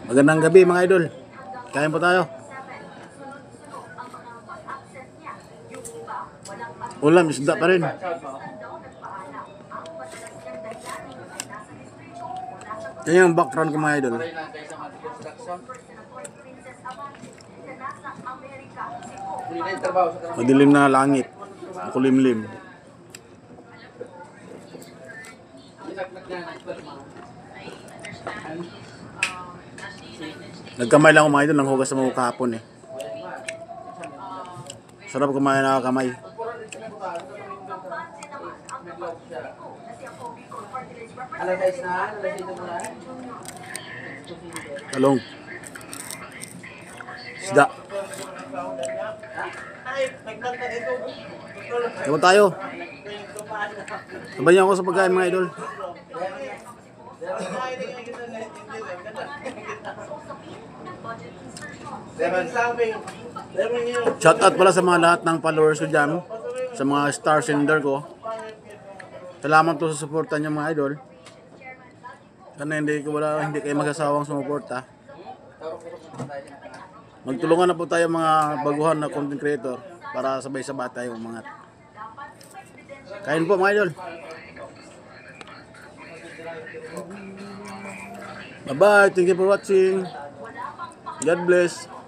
Magandang gabi mga idol. Kain po tayo. Ulam, isda pa rin. Yan yung background ko mga idol. Madilim na langit. Makulimlim. Nagkamay lang ako mga idol, nang hugas sa mga kahapon eh. Sarap kumain na kamay. Talong. Isda. Kamu tayo. Sabayan ako sa pagkain mga idol. Shout out pala sa mga lahat ng followers ko dyan, sa mga star sender ko. Salamat po sa suporta niyo mga idol. Sana hindi kayo magsasawang sumuporta. Magtulungan na po tayo mga baguhan na content creator para sabay-sabay tayo umangat. Kain po mga idol. Bye bye, thank you for watching. God bless.